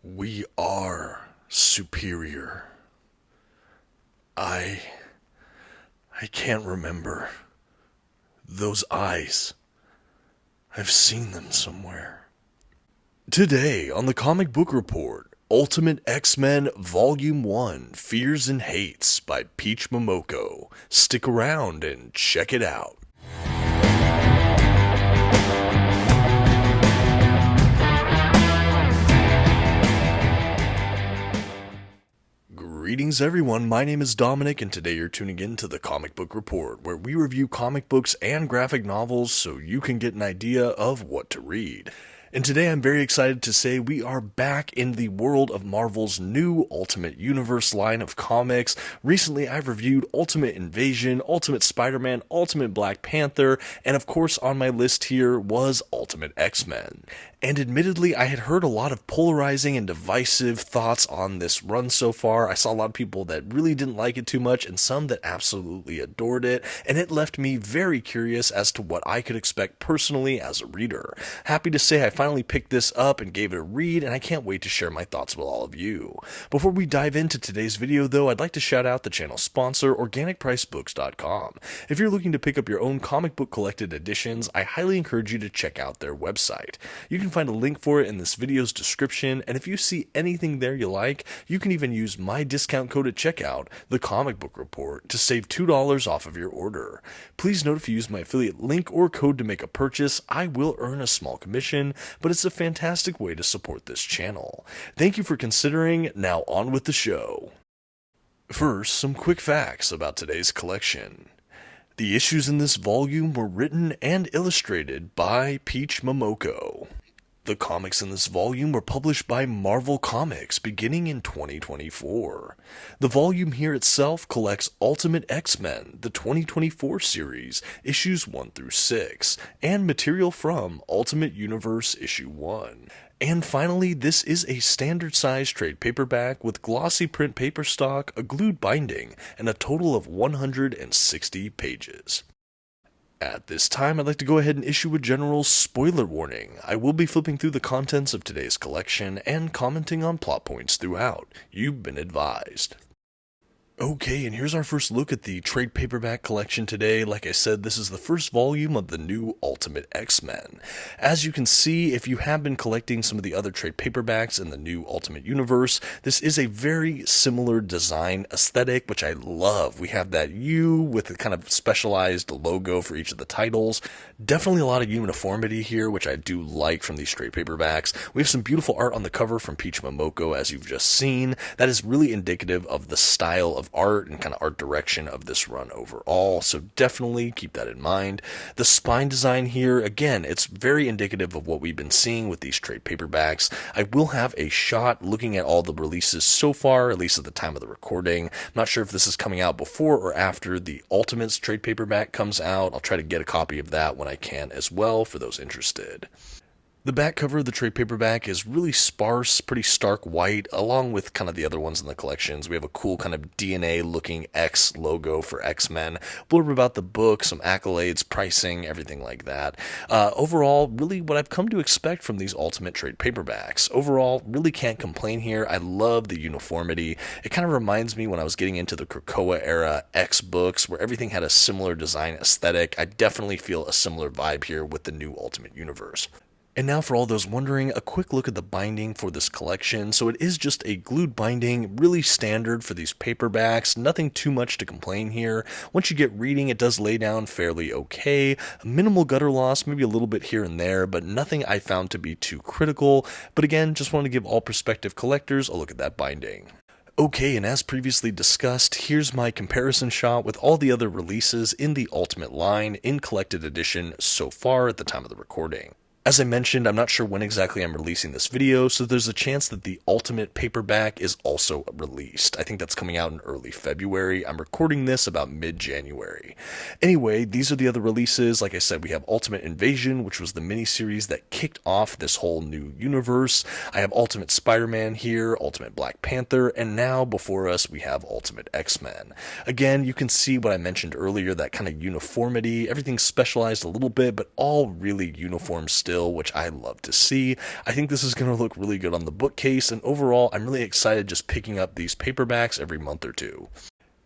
We are superior. I can't remember. Those eyes. I've seen them somewhere. Today on the Comic Book Report, Ultimate X-Men Volume 1, Fears and Hates by Peach Momoko. Stick around and check it out. Greetings everyone, my name is Dominic and today you're tuning in to the Comic Book Report, where we review comic books and graphic novels so you can get an idea of what to read. And today I'm very excited to say we are back in the world of Marvel's new Ultimate Universe line of comics. Recently I've reviewed Ultimate Invasion, Ultimate Spider-Man, Ultimate Black Panther, and of course on my list here was Ultimate X-Men. And admittedly, I had heard a lot of polarizing and divisive thoughts on this run so far. I saw a lot of people that really didn't like it too much and some that absolutely adored it, and it left me very curious as to what I could expect personally as a reader. Happy to say I finally picked this up and gave it a read, and I can't wait to share my thoughts with all of you. Before we dive into today's video though, I'd like to shout out the channel's sponsor, OrganicPriceBooks.com. If you're looking to pick up your own comic book collected editions, I highly encourage you to check out their website. You can find a link for it in this video's description, and if you see anything there you like, you can even use my discount code at checkout, The Comic Book Report, to save $2 off of your order. Please note if you use my affiliate link or code to make a purchase, I will earn a small commission, but it's a fantastic way to support this channel. Thank you for considering. Now on with the show. First, some quick facts about today's collection. The issues in this volume were written and illustrated by Peach Momoko. The comics in this volume were published by Marvel Comics beginning in 2024. The volume here itself collects Ultimate X-Men, the 2024 series, issues 1 through 6, and material from Ultimate Universe issue 1. And finally, this is a standard size trade paperback with glossy print paper stock, a glued binding, and a total of 160 pages. At this time, I'd like to go ahead and issue a general spoiler warning. I will be flipping through the contents of today's collection and commenting on plot points throughout. You've been advised. Okay, and here's our first look at the trade paperback collection today. Like I said, this is the first volume of the new Ultimate X-Men. As you can see, if you have been collecting some of the other trade paperbacks in the new Ultimate Universe, this is a very similar design aesthetic, which I love. We have that U with a kind of specialized logo for each of the titles. Definitely a lot of uniformity here, which I do like from these trade paperbacks. We have some beautiful art on the cover from Peach Momoko, as you've just seen. That is really indicative of the style of art and kind of art direction of this run overall, so definitely keep that in mind. The spine design here, again, it's very indicative of what we've been seeing with these trade paperbacks. I will have a shot looking at all the releases so far, at least at the time of the recording. I'm not sure if this is coming out before or after the Ultimates trade paperback comes out. I'll try to get a copy of that when I can as well for those interested. The back cover of the trade paperback is really sparse, pretty stark white, along with kind of the other ones in the collections. We have a cool kind of DNA-looking X logo for X-Men, blurb about the book, some accolades, pricing, everything like that. Overall, really what I've come to expect from these Ultimate trade paperbacks. Overall, really can't complain here. I love the uniformity. It kind of reminds me when I was getting into the Krakoa era X books, where everything had a similar design aesthetic. I definitely feel a similar vibe here with the new Ultimate Universe. And now for all those wondering, a quick look at the binding for this collection. So it is just a glued binding, really standard for these paperbacks, nothing too much to complain here. Once you get reading, it does lay down fairly okay. Minimal gutter loss, maybe a little bit here and there, but nothing I found to be too critical. But again, just wanted to give all prospective collectors a look at that binding. Okay, and as previously discussed, here's my comparison shot with all the other releases in the Ultimate line in collected edition so far at the time of the recording. As I mentioned, I'm not sure when exactly I'm releasing this video, so there's a chance that the Ultimate paperback is also released. I think that's coming out in early February. I'm recording this about mid-January. Anyway, these are the other releases. Like I said, we have Ultimate Invasion, which was the miniseries that kicked off this whole new universe. I have Ultimate Spider-Man here, Ultimate Black Panther, and now before us we have Ultimate X-Men. Again, you can see what I mentioned earlier, that kind of uniformity. Everything's specialized a little bit, but all really uniform still. still, which I love to see. I think this is going to look really good on the bookcase, and overall, I'm really excited just picking up these paperbacks every month or two.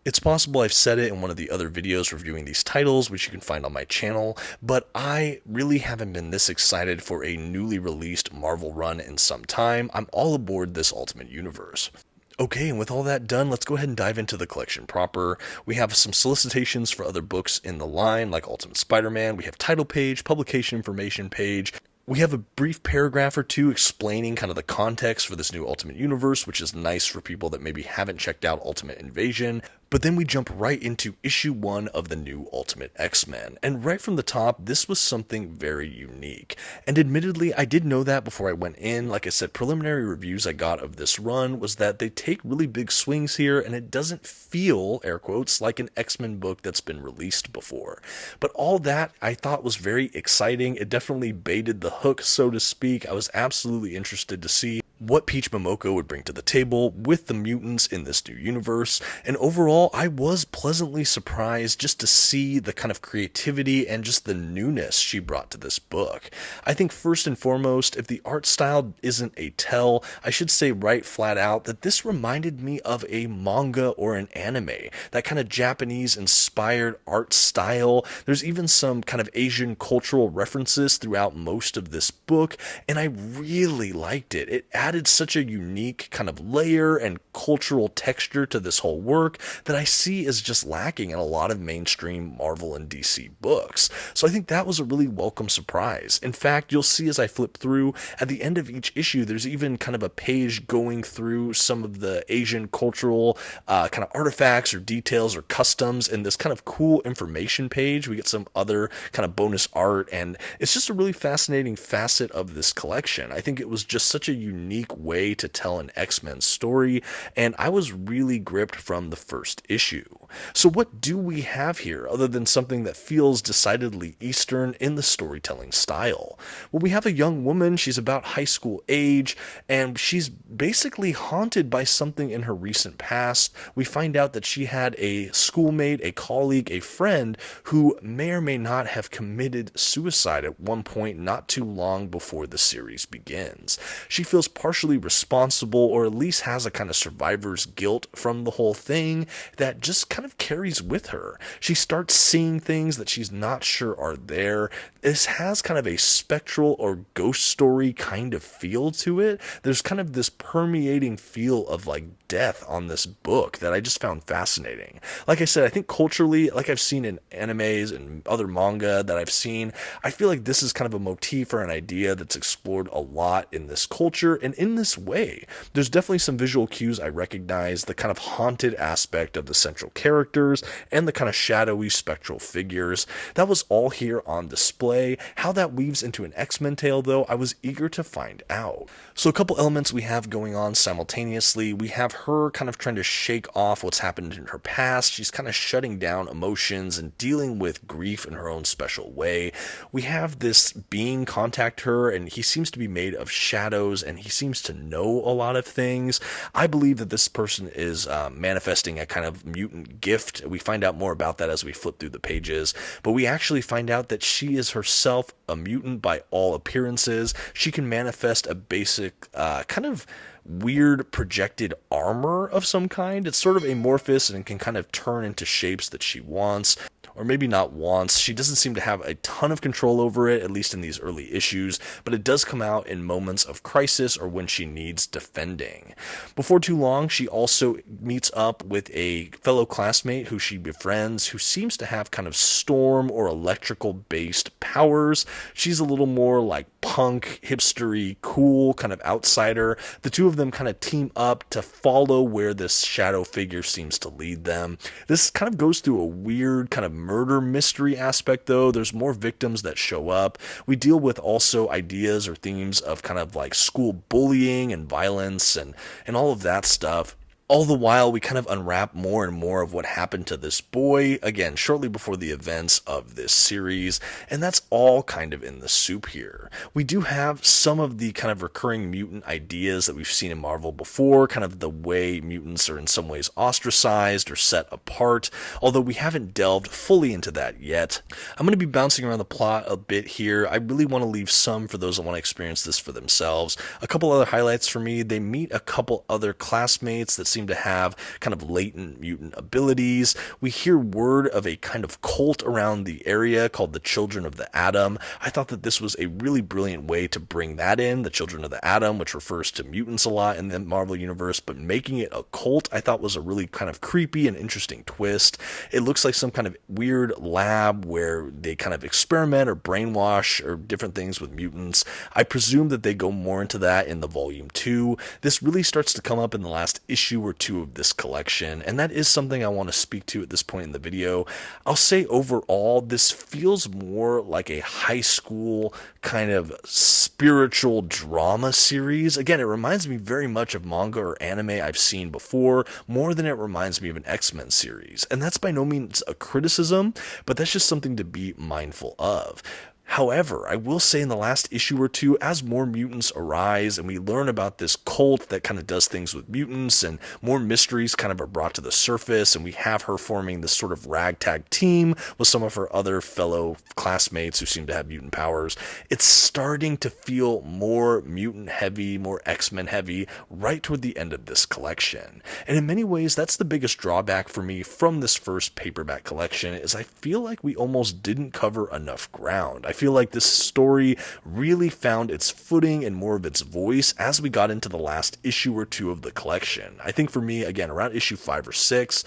It's possible I've said it in one of the other videos reviewing these titles, which you can find on my channel, but I really haven't been this excited for a newly released Marvel run in some time. I'm all aboard this Ultimate Universe. Okay, and with all that done, let's go ahead and dive into the collection proper. We have some solicitations for other books in the line, like Ultimate Spider-Man. We have title page, publication information page. We have a brief paragraph or two explaining kind of the context for this new Ultimate Universe, which is nice for people that maybe haven't checked out Ultimate Invasion. But then we jump right into issue 1 of the new Ultimate X-Men. And right from the top, this was something very unique. And admittedly, I did know that before I went in. Like I said, preliminary reviews I got of this run was that they take really big swings here, and it doesn't feel, air quotes, like an X-Men book that's been released before. But all that I thought was very exciting. It definitely baited the hook, so to speak. I was absolutely interested to see what Peach Momoko would bring to the table with the mutants in this new universe, and overall I was pleasantly surprised just to see the kind of creativity and just the newness she brought to this book. I think first and foremost, if the art style isn't a tell, I should say right flat out that this reminded me of a manga or an anime, that kind of Japanese inspired art style. There's even some kind of Asian cultural references throughout most of this book, and I really liked it. It added such a unique kind of layer and cultural texture to this whole work that I see is just lacking in a lot of mainstream Marvel and DC books. So I think that was a really welcome surprise. In fact, you'll see as I flip through, at the end of each issue, there's even kind of a page going through some of the Asian cultural kind of artifacts or details or customs in this kind of cool information page. We get some other kind of bonus art, and it's just a really fascinating facet of this collection. I think it was just such a unique way to tell an X-Men story, and I was really gripped from the first issue. So what do we have here other than something that feels decidedly Eastern in the storytelling style? Well, we have a young woman. She's about high school age, and she's basically haunted by something in her recent past. We find out that she had a schoolmate, a colleague, a friend who may or may not have committed suicide at one point not too long before the series begins. She feels partially responsible, or at least has a kind of survivor's guilt from the whole thing that just kind of carries with her. She starts seeing things that she's not sure are there. This has kind of a spectral or ghost story kind of feel to it. There's kind of this permeating feel of like death on this book that I just found fascinating. Like I said, I think culturally, like I've seen in animes and other manga that I've seen, I feel like this is kind of a motif or an idea that's explored a lot in this culture and in this way. There's definitely some visual cues I recognize, the kind of haunted aspect of the central characters and the kind of shadowy spectral figures. That was all here on display. How that weaves into an X-Men tale, though, I was eager to find out. So a couple elements we have going on simultaneously. We have her kind of trying to shake off what's happened in her past. She's kind of shutting down emotions and dealing with grief in her own special way. We have this being contact her, and he seems to be made of shadows, and he seems to know a lot of things. I believe that this person is manifesting a kind of mutant gift. We find out more about that as we flip through the pages, but we actually find out that she is herself a mutant by all appearances. She can manifest a basic kind of weird projected armor of some kind. It's sort of amorphous and can kind of turn into shapes that she wants, or maybe not wants. She doesn't seem to have a ton of control over it, at least in these early issues, but it does come out in moments of crisis or when she needs defending. Before too long, she also meets up with a fellow classmate who she befriends, who seems to have kind of storm or electrical based powers. She's a little more like punk, hipstery, cool kind of outsider. The two of them kind of team up to follow where this shadow figure seems to lead them. This kind of goes through a weird kind of murder mystery aspect, though. There's more victims that show up. We deal with also ideas or themes of kind of like school bullying and violence and all of that stuff. All the while, we kind of unwrap more and more of what happened to this boy, again, shortly before the events of this series, and that's all kind of in the soup here. We do have some of the kind of recurring mutant ideas that we've seen in Marvel before, kind of the way mutants are in some ways ostracized or set apart, although we haven't delved fully into that yet. I'm going to be bouncing around the plot a bit here. I really want to leave some for those that want to experience this for themselves. A couple other highlights for me: they meet a couple other classmates that seem to have kind of latent mutant abilities. We hear word of a kind of cult around the area called the Children of the Atom. I thought that this was a really brilliant way to bring that in, the Children of the Atom, which refers to mutants a lot in the Marvel Universe, but making it a cult I thought was a really kind of creepy and interesting twist. It looks like some kind of weird lab where they kind of experiment or brainwash or different things with mutants. I presume that they go more into that in the volume 2. This really starts to come up in the last issue or two of this collection, and that is something I want to speak to at this point in the video. I'll say overall, this feels more like a high school kind of spiritual drama series. Again, it reminds me very much of manga or anime I've seen before, more than it reminds me of an X-Men series. And that's by no means a criticism, but that's just something to be mindful of. However, I will say in the last issue or two, as more mutants arise and we learn about this cult that kind of does things with mutants and more mysteries kind of are brought to the surface, and we have her forming this sort of ragtag team with some of her other fellow classmates who seem to have mutant powers, it's starting to feel more mutant heavy, more X-Men heavy right toward the end of this collection. And in many ways, that's the biggest drawback for me from this first paperback collection, is I feel like we almost didn't cover enough ground. I feel like this story really found its footing and more of its voice as we got into the last issue or two of the collection. I think for me, again, around issue 5 or 6,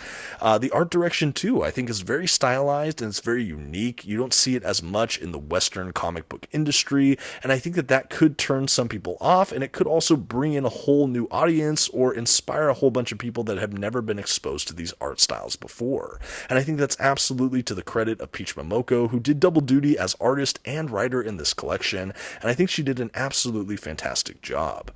the art direction too, I think is very stylized and it's very unique. You don't see it as much in the Western comic book industry, and I think that that could turn some people off, and it could also bring in a whole new audience or inspire a whole bunch of people that have never been exposed to these art styles before. And I think that's absolutely to the credit of Peach Momoko, who did double duty as artist and writer in this collection, and I think she did an absolutely fantastic job.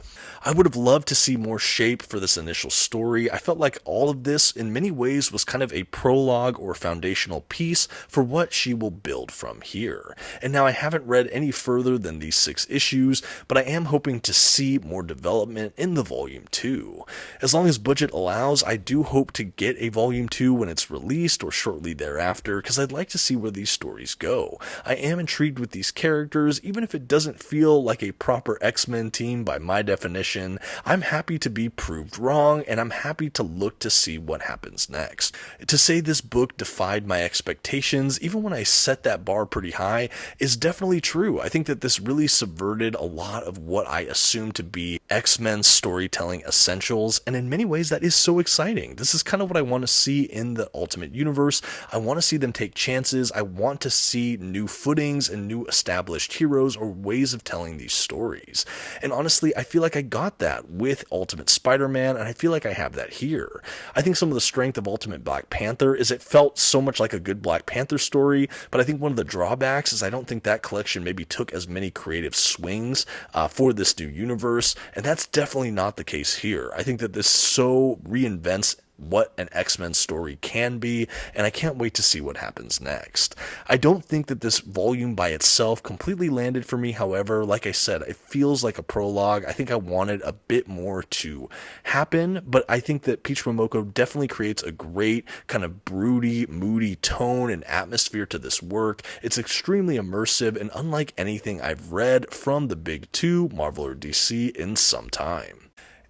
I would have loved to see more shape for this initial story. I felt like all of this in many ways was kind of a prologue or foundational piece for what she will build from here. And now I haven't read any further than these 6 issues, but I am hoping to see more development in the volume 2. As long as budget allows, I do hope to get a volume 2 when it's released or shortly thereafter, because I'd like to see where these stories go. I am intrigued with these characters, even if it doesn't feel like a proper X-Men team by my definition. I'm happy to be proved wrong, and I'm happy to look to see what happens next. To say this book defied my expectations, even when I set that bar pretty high, is definitely true. I think that this really subverted a lot of what I assumed to be X-Men storytelling essentials, and in many ways that is so exciting. This is kind of what I want to see in the Ultimate Universe. I want to see them take chances. I want to see new footings and new established heroes or ways of telling these stories. And honestly, I feel like I got that with Ultimate Spider-Man, and I feel like I have that here. I think some of the strength of Ultimate Black Panther is it felt so much like a good Black Panther story, but I think one of the drawbacks is I don't think that collection maybe took as many creative swings for this new universe, and that's definitely not the case here. I think that this so reinvents what an X-Men story can be, and I can't wait to see what happens next. I don't think that this volume by itself completely landed for me, however. Like I said, it feels like a prologue. I think I wanted a bit more to happen, but I think that Peach Momoko definitely creates a great kind of broody, moody tone and atmosphere to this work. It's extremely immersive and unlike anything I've read from the big two, Marvel or DC, in some time.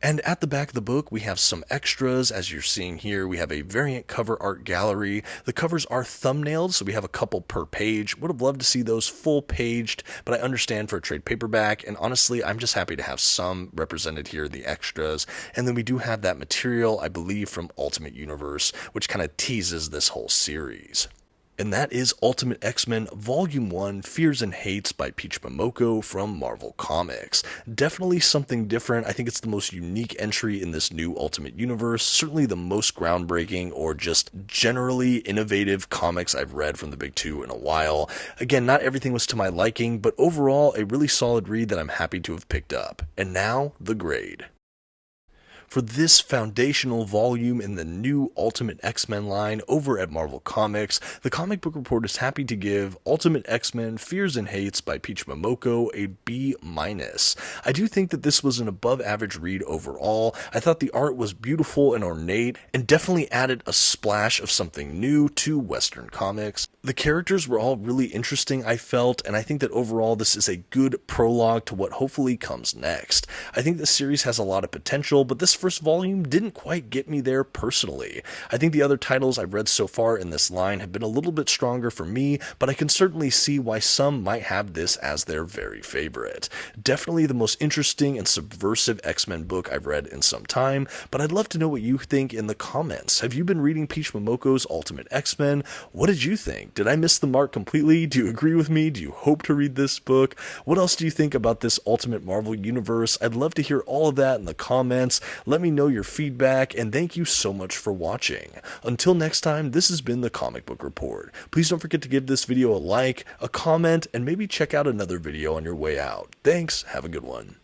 And at the back of the book, we have some extras. As you're seeing here, we have a variant cover art gallery. The covers are thumbnailed, so we have a couple per page. Would have loved to see those full paged, but I understand for a trade paperback, and honestly, I'm just happy to have some represented here, the extras. And then we do have that material, I believe, from Ultimate Universe, which kind of teases this whole series. And that is Ultimate X-Men Volume 1, Fears and Hates by Peach Momoko from Marvel Comics. Definitely something different. I think it's the most unique entry in this new Ultimate Universe, certainly the most groundbreaking or just generally innovative comics I've read from the big two in a while. Again, not everything was to my liking, but overall a really solid read that I'm happy to have picked up. And now, the grade. for this foundational volume in the new Ultimate X-Men line over at Marvel Comics. The Comic Book Report is happy to give Ultimate X-Men Fears and Hates by Peach Momoko a B-. I do think that this was an above average read overall. I thought the art was beautiful and ornate, and definitely added a splash of something new to Western comics. The characters were all really interesting, I felt, and I think that overall this is a good prologue to what hopefully comes next. I think the series has a lot of potential, but this first volume didn't quite get me there personally. I think the other titles I've read so far in this line have been a little bit stronger for me, but I can certainly see why some might have this as their very favorite. Definitely the most interesting and subversive X-Men book I've read in some time, but I'd love to know what you think in the comments. Have you been reading Peach Momoko's Ultimate X-Men? What did you think? Did I miss the mark completely? Do you agree with me? Do you hope to read this book? What else do you think about this Ultimate Marvel Universe? I'd love to hear all of that in the comments. Let me know your feedback, and thank you so much for watching. Until next time, this has been the Comic Book Report. Please don't forget to give this video a like, a comment, and maybe check out another video on your way out. Thanks, have a good one.